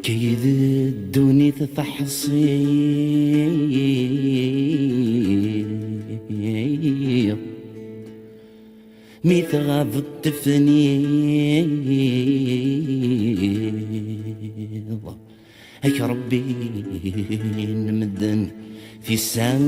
كيد الدنيا تفحصي مي تغاب التفنيض هيك ربي نمدن في الساس.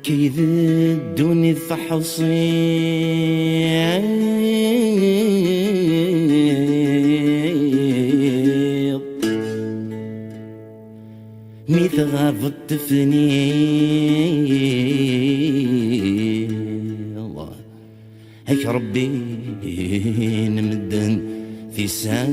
كيد الدنيا تفحصي مي تغاب التفنيض هيك ربي نمدن في ساس.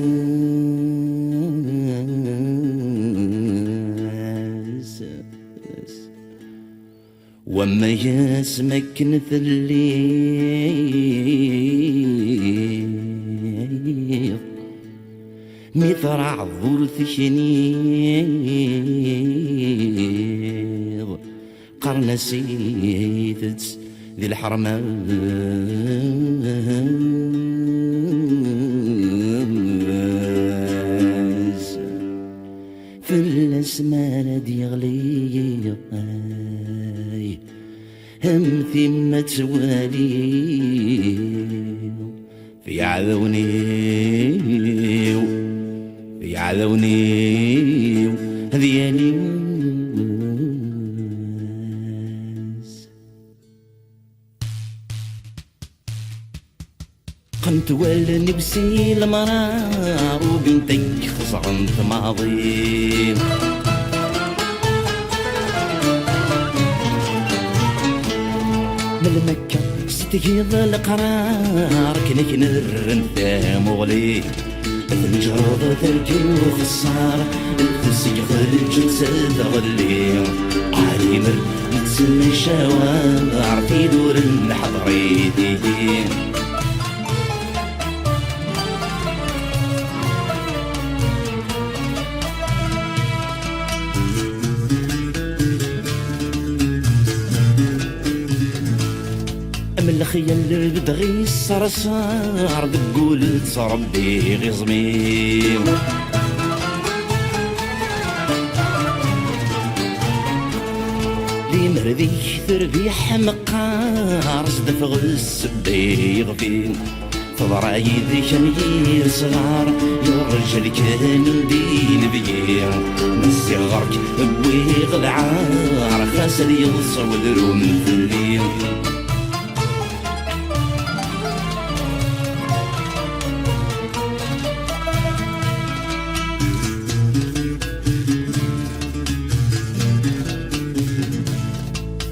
وما يسمك نثلي ميطرع ظل ثشنيض قرن سيدت ذي الحرمان في الاسمانة دي غلي هم ثم توالي في عذوني في عذوني هذياني قمت ولني بسي المرار وبنتك خصعنت ماضي من مكة ستجيض القرار كنك نرنثا مغلي مثل جرد ذركي وخصار الفسيخ الجنسة تغلي عالمر نتسمي شوارع في دور الحضريتي من الخيال بدغي الصرصار بتقول تصربي غزمي لي مردي تربيح مقار صدف غس بيغفين فضرايد كان غير صغار يا رجل كان دين بير نسي غرك بويغ العار خاسر يلصى وذرو من الليل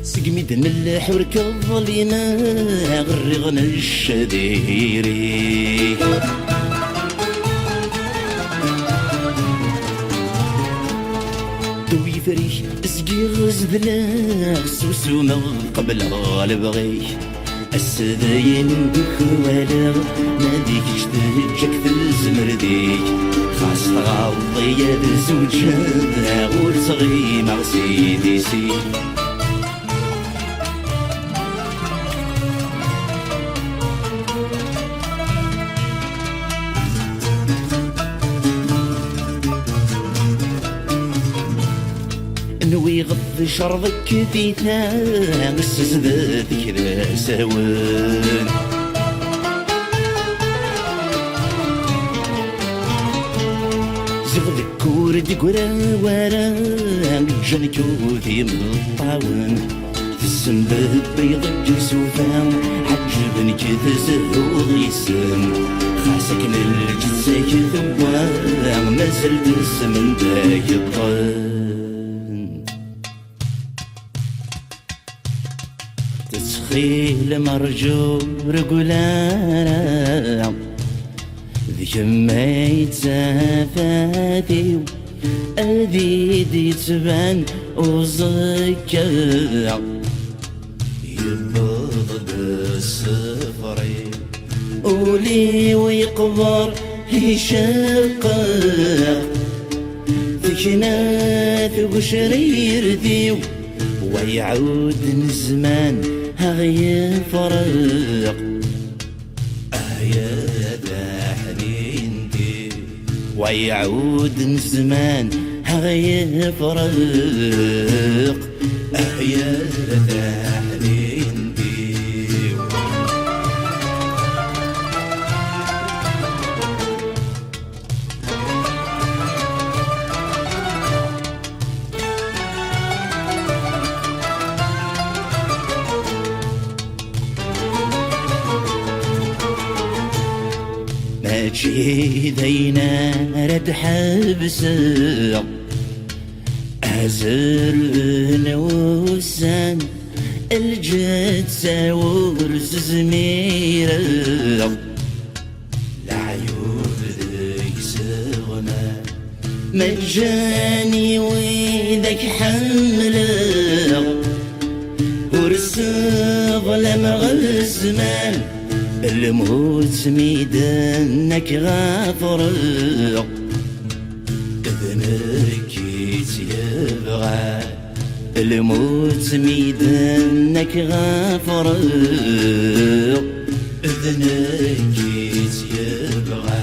سقميد ملح وركض لينا غرغنا الشديري دوي فريش سقيغ زبلا سوسونا قبل غالبغي السداين بخوالا ناديك اشتهجك في الزمرديك خاص تغضي يد زوجها غور صغي مع سيدي سي نوي غض شرضك تيتا قصص ذاتك ذا سوان زغدك كورد قرا ورا جنكو ذي مطاون السنبل بيض الجسوفان عجبني كذا زهور يسم خاصك الجزاك ثوان ما زلت السمن داك الطن تسخيل مرجو رجولانا ذيك ما يتسافاتي أذيد يتبان وزكا يبض السفري ولي ويقبر يشقق ذكنات وشرير ذيو ويعود الزمان هغي فرق يا حنين دي ويعود الزمان هغي فرق يا حنين دي ماشي ذينا رد حبسه أزر نوسان الجد ساور زميرة العيون ذيك سغنا مجاني وذاك حمله ورسغ لما غزمان الموت ميدانك غافرق اذنك يبغى الموت ميدانك غافرق اذنك يبغى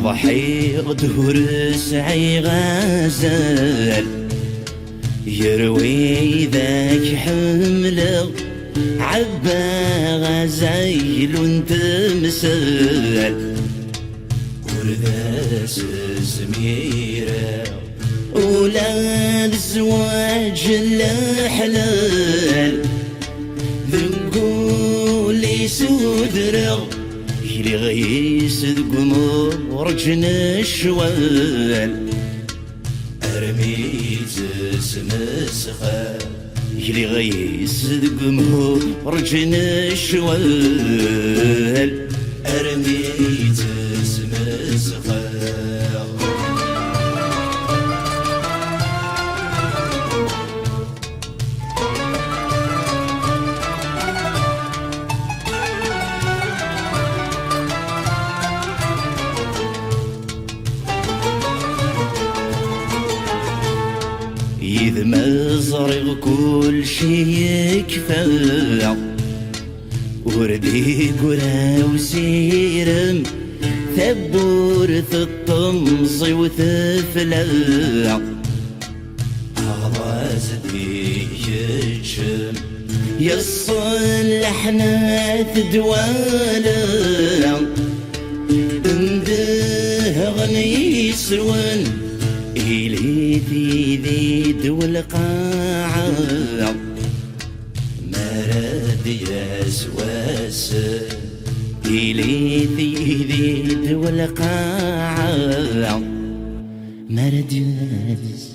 ضحيق دهور سعي غزال يروي ذاك حمله عبا غزايل تمثال ورذاس زميره ولاد الزواج الحلال ذنقول يسودرغ يلي غيس القمور جن الشوال أرميت سمسخة يلي غيس القمور جن الشوال أرميت سمسخة إذ مزرق كل شي يكفى وردي قرا وسيرم ثبورث الطمز وثفلا عواز يجم يصلحنا تدوالا انده غني يسرون إلي في ذيد والقاعة مراد يسواس إلي في ذيد والقاعة مراد يسواس